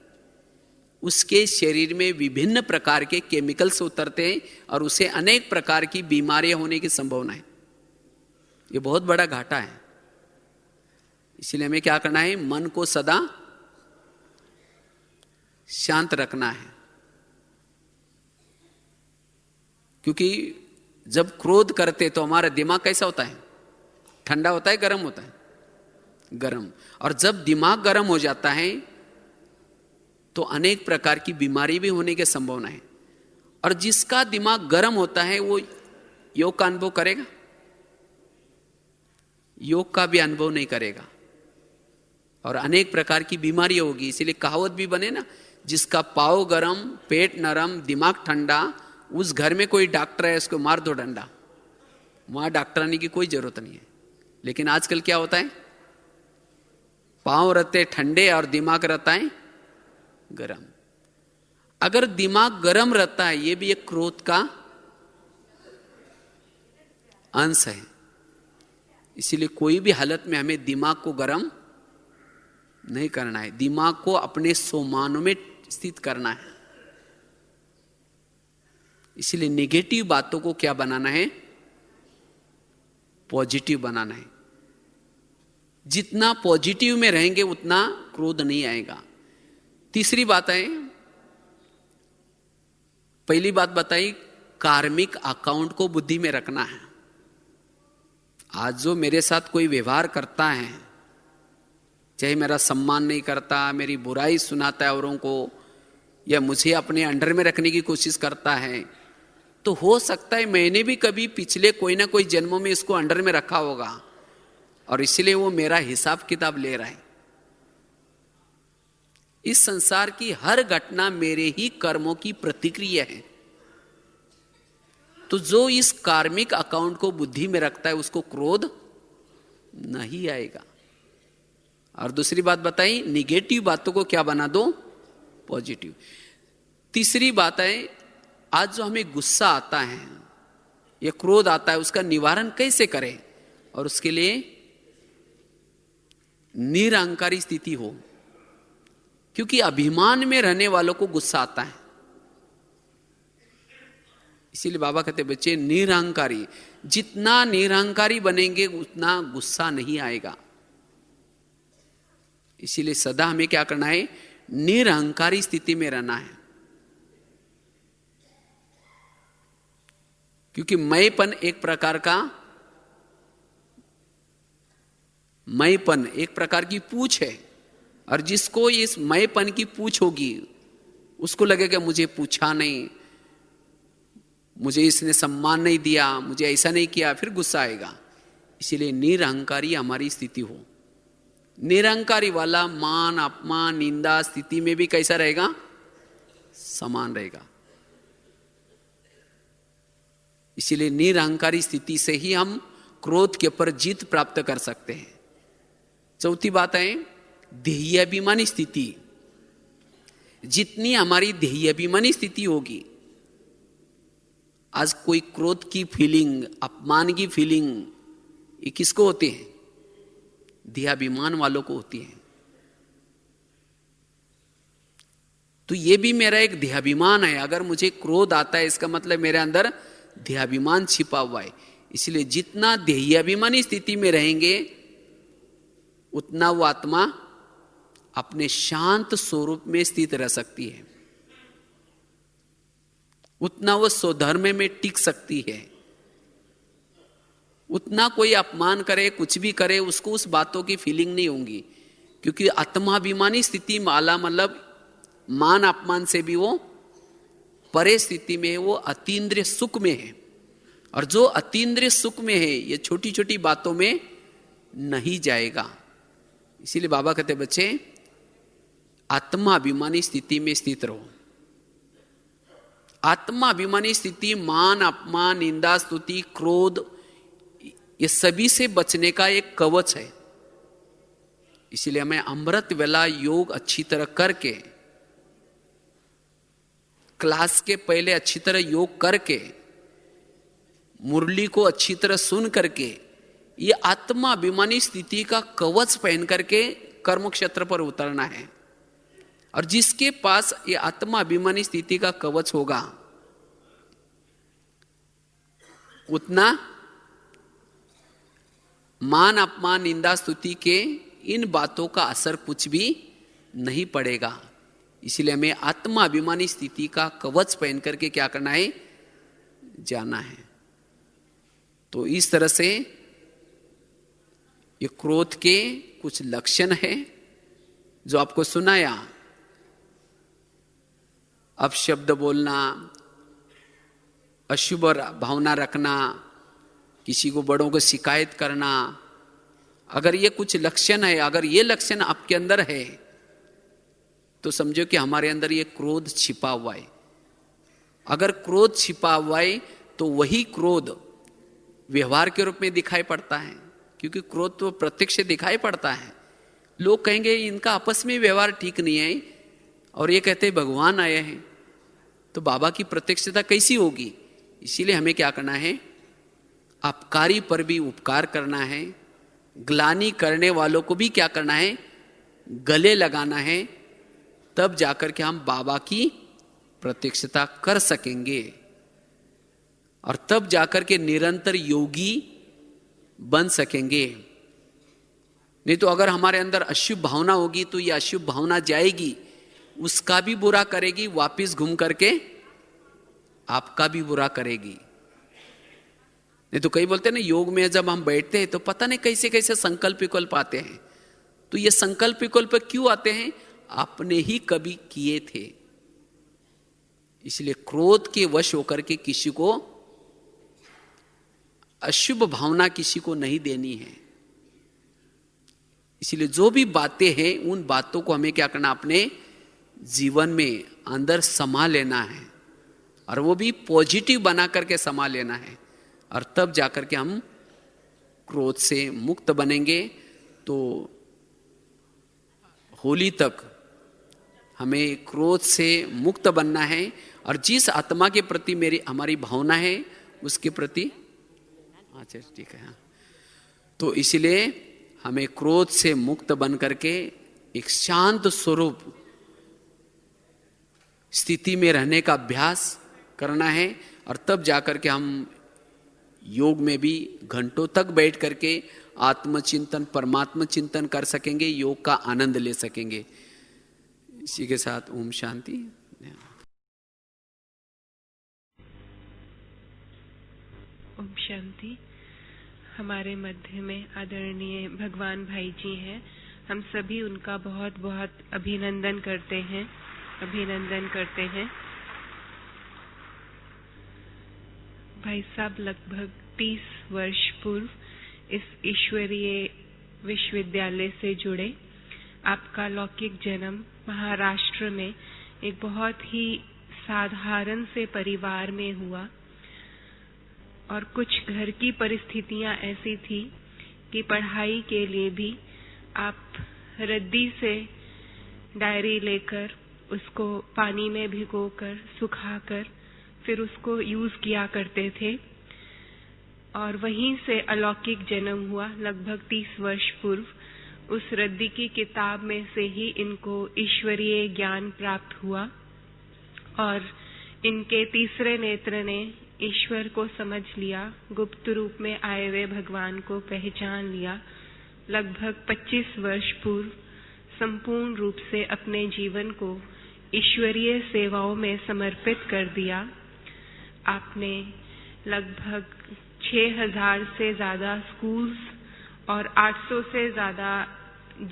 Speaker 1: उसके शरीर में विभिन्न प्रकार के केमिकल्स उतरते हैं और उसे अनेक प्रकार की बीमारियां होने की संभावना है। ये बहुत बड़ा घाटा है। इसलिए हमें क्या करना है, मन को सदा शांत रखना है। क्योंकि जब क्रोध करते तो हमारा दिमाग कैसा होता है, ठंडा होता है, गर्म होता है, गर्म। और जब दिमाग गर्म हो जाता है तो अनेक प्रकार की बीमारी भी होने की संभावना है। और जिसका दिमाग गर्म होता है वो योग का अनुभव करेगा? योग का भी अनुभव नहीं करेगा और अनेक प्रकार की बीमारी होगी। इसीलिए कहावत भी बने ना, जिसका पाँव गरम, पेट नरम, दिमाग ठंडा, उस घर में कोई डॉक्टर है उसको मार दो डंडा। वहां डॉक्टरानी की कोई जरूरत नहीं है। लेकिन आजकल क्या होता है, पांव रहते ठंडे और दिमाग रहता है गरम। अगर दिमाग गरम रहता है, यह भी एक क्रोध का अंश है। इसीलिए कोई भी हालत में हमें दिमाग को गरम नहीं करना है, दिमाग को अपने सोमानों में स्थित करना है। इसलिए नेगेटिव बातों को क्या बनाना है, पॉजिटिव बनाना है। जितना पॉजिटिव में रहेंगे उतना क्रोध नहीं आएगा। तीसरी बात है, पहली बात बताई, कार्मिक अकाउंट को बुद्धि में रखना है। आज जो मेरे साथ कोई व्यवहार करता है, चाहे मेरा सम्मान नहीं करता, मेरी बुराई सुनाता है औरों को, या मुझे अपने अंडर में रखने की कोशिश करता है, तो हो सकता है मैंने भी कभी पिछले कोई ना कोई जन्मों में इसको अंडर में रखा होगा और इसलिए वो मेरा हिसाब किताब ले रहा है। इस संसार की हर घटना मेरे ही कर्मों की प्रतिक्रिया है। तो जो इस कार्मिक अकाउंट को बुद्धि में रखता है उसको क्रोध नहीं आएगा। और दूसरी बात बताई, निगेटिव बातों को क्या बना दो, पॉजिटिव। तीसरी बात है, आज जो हमें गुस्सा आता है या क्रोध आता है, उसका निवारण कैसे करें? और उसके लिए निरहंकारी स्थिति हो, क्योंकि अभिमान में रहने वालों को गुस्सा आता है। इसीलिए बाबा कहते बच्चे निरहंकारी, जितना निरहंकारी बनेंगे उतना गुस्सा नहीं आएगा। इसीलिए सदा हमें क्या करना है, निरहंकारी स्थिति में रहना है। क्योंकि मैंपन एक प्रकार का, मैंपन एक प्रकार की पूछ है, और जिसको इस मैंपन की पूछ होगी उसको लगेगा मुझे पूछा नहीं, मुझे इसने सम्मान नहीं दिया, मुझे ऐसा नहीं किया, फिर गुस्सा आएगा। इसीलिए निरहंकारी हमारी स्थिति हो। निरहंकारी वाला मान अपमान निंदा स्थिति में भी कैसा रहेगा, समान रहेगा। इसीलिए निरहंकारी स्थिति से ही हम क्रोध के ऊपर जीत प्राप्त कर सकते हैं। चौथी बात है, ध्येयाभिमानी स्थिति। जितनी हमारी ध्येयाभिमानी स्थिति होगी, आज कोई क्रोध की फीलिंग, अपमान की फीलिंग, ये किसको होती है, ध्येयाभिमान वालों को होती है। तो ये भी मेरा एक ध्येयाभिमान है। अगर मुझे क्रोध आता है इसका मतलब मेरे अंदर ध्येयाभिमान छिपा हुआ है। इसलिए जितना ध्येयाभिमानी स्थिति में रहेंगे उतना वो आत्मा अपने शांत स्वरूप में स्थित रह सकती है, उतना वो स्वधर्म में टिक सकती है। उतना कोई अपमान करे, कुछ भी करे, उसको उस बातों की फीलिंग नहीं होंगी। क्योंकि आत्माभिमानी स्थिति माला मतलब मान अपमान से भी वो परे स्थिति में है, वो अतीन्द्रिय सुख में है। और जो अतीन्द्रिय सुख में है ये छोटी छोटी बातों में नहीं जाएगा। इसीलिए बाबा कहते बच्चे आत्माभिमानी स्थिति में स्थित रहो। आत्माभिमानी स्थिति मान अपमान निंदा स्तुति क्रोध ये सभी से बचने का एक कवच है। इसीलिए हमें अमृत वेला योग अच्छी तरह करके, क्लास के पहले अच्छी तरह योग करके, मुरली को अच्छी तरह सुन करके, ये आत्माभिमानी स्थिति का कवच पहन करके कर्म क्षेत्र पर उतरना है। और जिसके पास ये आत्माभिमानी स्थिति का कवच होगा उतना मान अपमान निंदा स्तुति के इन बातों का असर कुछ भी नहीं पड़ेगा। इसलिए हमें आत्माभिमानी स्थिति का कवच पहन करके क्या करना है, जाना है। तो इस तरह से ये क्रोध के कुछ लक्षण है जो आपको सुनाया। अपशब्द बोलना, अशुभ भावना रखना, किसी को बड़ों को शिकायत करना, अगर ये कुछ लक्षण है, अगर ये लक्षण आपके अंदर है तो समझो कि हमारे अंदर ये क्रोध छिपा हुआ है। अगर क्रोध छिपा हुआ है तो वही क्रोध व्यवहार के रूप में दिखाई पड़ता है, क्योंकि क्रोध तो प्रत्यक्ष दिखाई पड़ता है। लोग कहेंगे इनका आपस में व्यवहार ठीक नहीं है, और ये कहते हैं भगवान आए हैं, तो बाबा की प्रत्यक्षता कैसी होगी? इसीलिए हमें क्या करना है? अपकारी पर भी उपकार करना है, ग्लानि करने वालों को भी क्या करना है? गले लगाना है, तब जाकर के हम बाबा की प्रत्यक्षता कर सकेंगे, और तब जाकर के निरंतर योगी बन सकेंगे। नहीं तो अगर हमारे अंदर अशुभ भावना होगी तो ये अशुभ भावना जाएगी, उसका भी बुरा करेगी, वापिस घूम करके आपका भी बुरा करेगी। नहीं तो कई बोलते हैं ना, योग में जब हम बैठते हैं तो पता नहीं कैसे कैसे संकल्प विकल्प आते हैं। तो ये संकल्प विकल्प क्यों आते हैं? आपने ही कभी किए थे। इसलिए क्रोध के वश होकर के किसी को अशुभ भावना किसी को नहीं देनी है। इसलिए जो भी बातें हैं उन बातों को हमें क्या करना? अपने जीवन में अंदर समा लेना है, और वो भी पॉजिटिव बना करके समा लेना है, और तब जाकर के हम क्रोध से मुक्त बनेंगे। तो होली तक हमें क्रोध से मुक्त बनना है, और जिस आत्मा के प्रति हमारी भावना है उसके प्रति, अच्छा ठीक है, हाँ, तो इसलिए हमें क्रोध से मुक्त बन करके एक शांत स्वरूप स्थिति में रहने का अभ्यास करना है, और तब जाकर के हम योग में भी घंटों तक बैठ करके आत्मचिंतन, परमात्मा चिंतन कर सकेंगे, योग का आनंद ले सकेंगे। इसी के साथ ओम शांति।
Speaker 2: ओम शांति। हमारे मध्य में आदरणीय भगवान भाई जी हैं, हम सभी उनका बहुत बहुत अभिनंदन करते हैं। भाई साहब लगभग 30 वर्ष पूर्व इस ईश्वरीय विश्वविद्यालय से जुड़े। आपका लौकिक जन्म महाराष्ट्र में एक बहुत ही साधारण से परिवार में हुआ, और कुछ घर की परिस्थितियां ऐसी थी कि पढ़ाई के लिए भी आप रद्दी से डायरी लेकर उसको पानी में भिगोकर सुखाकर फिर उसको यूज किया करते थे, और वहीं से अलौकिक जन्म हुआ लगभग 30 वर्ष पूर्व। उस रद्दी की किताब में से ही इनको ईश्वरीय ज्ञान प्राप्त हुआ, और इनके तीसरे नेत्र ने ईश्वर को समझ लिया, गुप्त रूप में आए हुए भगवान को पहचान लिया। लगभग 25 वर्ष पूर्व संपूर्ण रूप से अपने जीवन को ईश्वरीय सेवाओं में समर्पित कर दिया। आपने लगभग 6000 से ज्यादा स्कूल्स और 800 से ज्यादा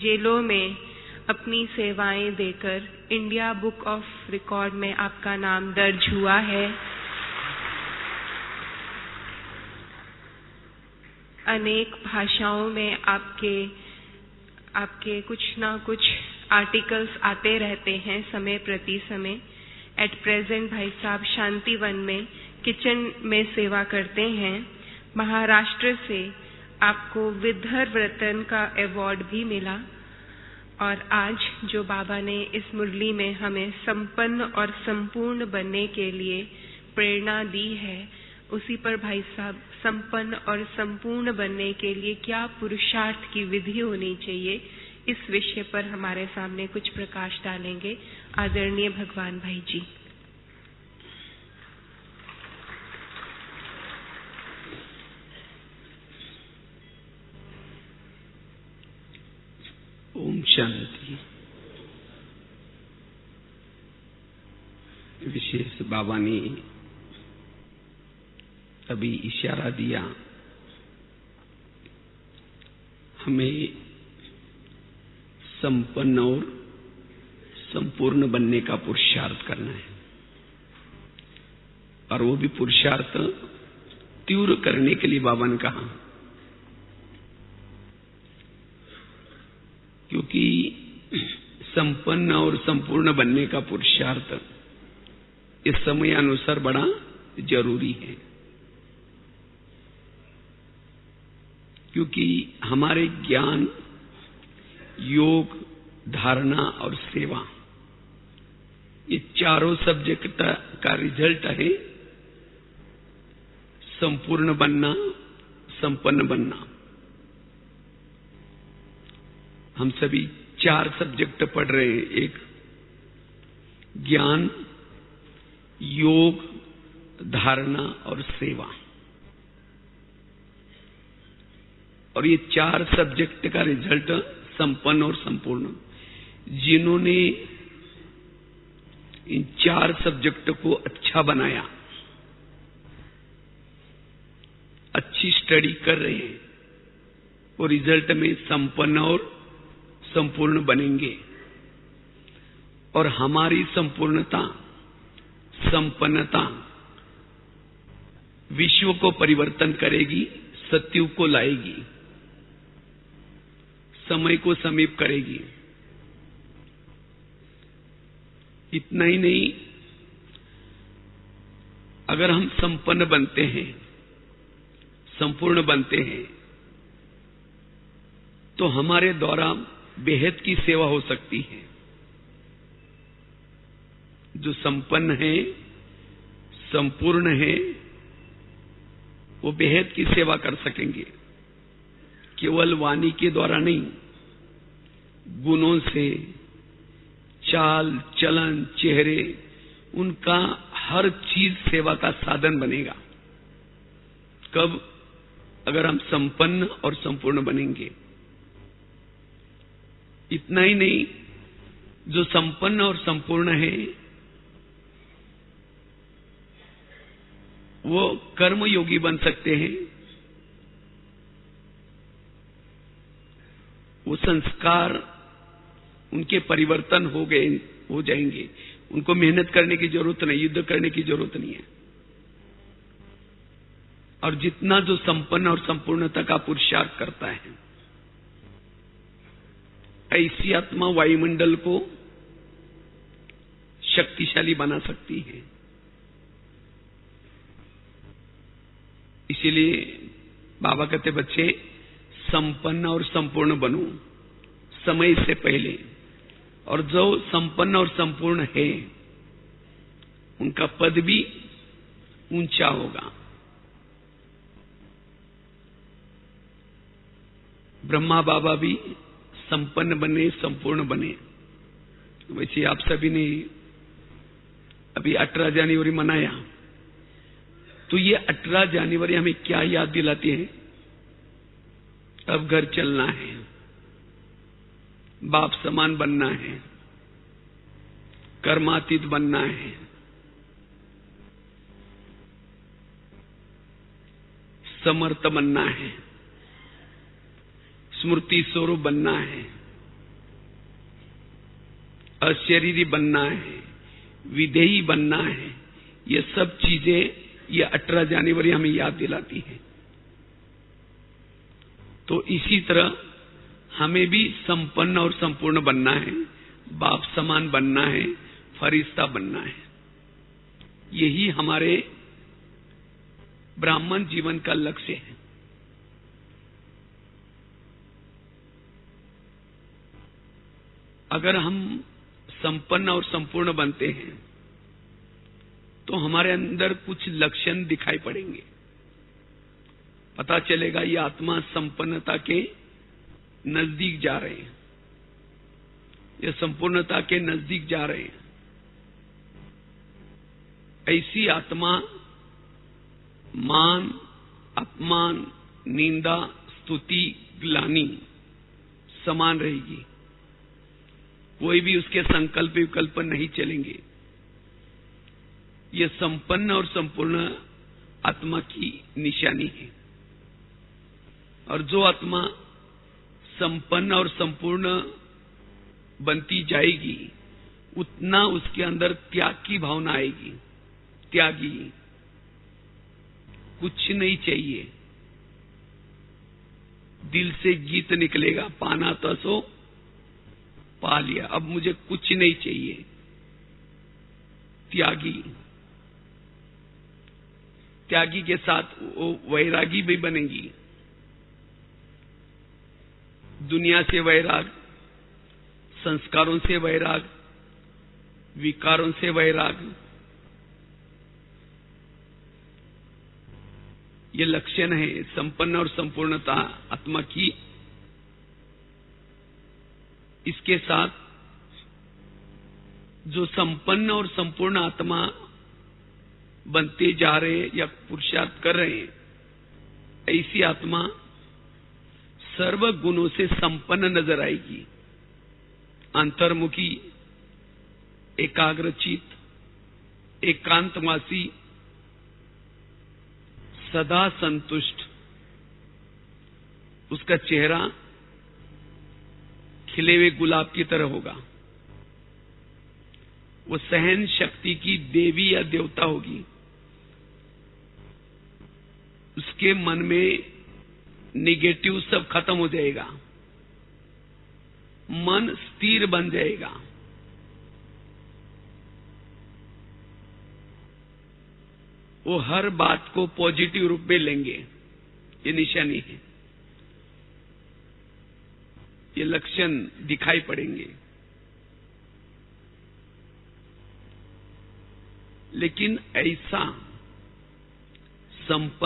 Speaker 2: जेलों में अपनी सेवाएं देकर इंडिया बुक ऑफ रिकॉर्ड में आपका नाम दर्ज हुआ है। अनेक भाषाओं में आपके कुछ ना कुछ आर्टिकल्स आते रहते हैं समय प्रति समय। एट प्रेजेंट भाई साहब शांतिवन में किचन में सेवा करते हैं। महाराष्ट्र से आपको विदर्भ रत्न का अवार्ड भी मिला, और आज जो बाबा ने इस मुरली में हमें संपन्न और संपूर्ण बनने के लिए प्रेरणा दी है, उसी पर भाई साहब संपन्न और संपूर्ण बनने के लिए क्या पुरुषार्थ की विधि होनी चाहिए, इस विषय पर हमारे सामने कुछ प्रकाश डालेंगे आदरणीय भगवान भाई जी।
Speaker 1: ओम शांति। विशेष बाबा ने अभी इशारा दिया, हमें संपन्न और संपूर्ण बनने का पुरुषार्थ करना है। और वो भी पुरुषार्थ तीव्र करने के लिए बाबा ने कहा, क्योंकि संपन्न और संपूर्ण बनने का पुरुषार्थ इस समय अनुसार बड़ा जरूरी है। क्योंकि हमारे ज्ञान, योग, धारणा और सेवा, ये चारों सब्जेक्ट का रिजल्ट है संपूर्ण बनना, संपन्न बनना। हम सभी 4 सब्जेक्ट पढ़ रहे हैं, एक ज्ञान, योग, धारणा और सेवा। और ये 4 सब्जेक्ट का रिजल्ट संपन्न और संपूर्ण। जिन्होंने इन 4 सब्जेक्ट को अच्छा बनाया, अच्छी स्टडी कर रहे हैं, वो रिजल्ट में संपन्न और संपूर्ण बनेंगे। और हमारी संपूर्णता, संपन्नता विश्व को परिवर्तन करेगी, सत्युग को लाएगी, समय को समीप करेगी। इतना ही नहीं, अगर हम संपन्न बनते हैं, संपूर्ण बनते हैं, तो हमारे द्वारा बेहद की सेवा हो सकती है। जो संपन्न है, संपूर्ण है, वो बेहद की सेवा कर सकेंगे। केवल वाणी के द्वारा नहीं, गुणों से, चाल, चलन, चेहरे, उनका हर चीज सेवा का साधन बनेगा। कब? अगर हम संपन्न और संपूर्ण बनेंगे। इतना ही नहीं, जो संपन्न और संपूर्ण है, वो कर्मयोगी बन सकते हैं। वो संस्कार उनके परिवर्तन हो जाएंगे। उनको मेहनत करने की जरूरत नहीं, युद्ध करने की जरूरत नहीं है। और जितना जो संपन्न और संपूर्णता का पुरुषार्थ करता है, ऐसी आत्मा वायुमंडल को शक्तिशाली बना सकती है। इसीलिए बाबा कहते, बच्चे संपन्न और संपूर्ण बनो समय से पहले। और जो संपन्न और संपूर्ण है, उनका पद भी ऊंचा होगा। ब्रह्मा बाबा भी संपन्न बने, संपूर्ण बने। वैसे आप सभी ने अभी 18 जनवरी मनाया, तो ये 18 जनवरी हमें क्या याद दिलाती है? अब घर चलना है, बाप समान बनना है, कर्मातीत बनना है, समर्थ बनना है, स्मृति स्वरूप बनना है, अशरीरी बनना है, विधेयी बनना है। ये सब चीजें ये 18 जनवरी हमें याद दिलाती है। तो इसी तरह हमें भी संपन्न और संपूर्ण बनना है, बाप समान बनना है, फरिश्ता बनना है। यही हमारे ब्राह्मण जीवन का लक्ष्य है। अगर हम संपन्न और संपूर्ण बनते हैं, तो हमारे अंदर कुछ लक्षण दिखाई पड़ेंगे। पता चलेगा ये आत्मा संपन्नता के नजदीक जा रहे हैं, ये संपूर्णता के नजदीक जा रहे हैं। ऐसी आत्मा मान, अपमान, निंदा, स्तुति, ग्लानि समान रहेगी। कोई भी उसके संकल्प विकल्प नहीं चलेंगे। ये संपन्न और संपूर्ण आत्मा की निशानी है। और जो आत्मा संपन्न और संपूर्ण बनती जाएगी, उतना उसके अंदर त्याग की भावना आएगी। त्यागी, कुछ नहीं चाहिए। दिल से गीत निकलेगा, पाना तो सो पा लिया, अब मुझे कुछ नहीं चाहिए। त्यागी, त्यागी के साथ वो वैरागी भी बनेगी। दुनिया से वैराग, संस्कारों से वैराग, विकारों से वैराग, ये लक्षण है संपन्न और संपूर्णता आत्मा की। इसके साथ जो संपन्न और संपूर्ण आत्मा बनते जा रहे हैं या पुरुषार्थ कर रहे हैं, ऐसी आत्मा सर्व गुणों से संपन्न नजर आएगी। अंतर्मुखी, एकाग्रचित, एकांतवासी, सदा संतुष्ट। उसका चेहरा खिले हुए गुलाब की तरह होगा। वो सहन शक्ति की देवी या देवता होगी। उसके मन में निगेटिव सब खत्म हो जाएगा, मन स्थिर बन जाएगा। वो हर बात को पॉजिटिव रूप में लेंगे, ये निशानी है। ये लक्षण दिखाई पड़ेंगे। लेकिन ऐसा संपन्न